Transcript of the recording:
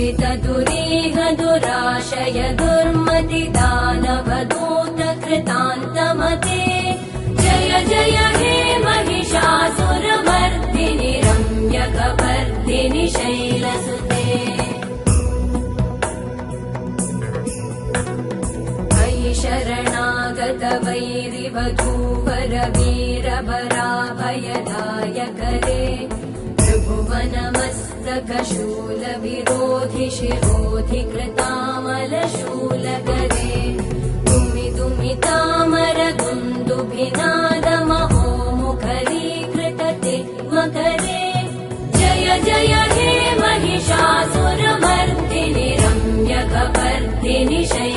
दुरितदुरीह दुराशय दुर्मति दानवदूत कृतान्तमते जय जय हे महिषासुरमर्दिनि रम्यकपर्दिनि शैलसुते अयि शरणागत वैरिवधूवर वीरवराभयदायकरे त्रिभुवनमस्तकशूल विरोधि शिरोधि कृतामलशूलकरे दुमिदुमितामर दुन्दुभिनादमहो मुखरीकृतते मकरे जय जय हे महिषासुरमर्दिनि रम्यकपर्दिनि शैलसुते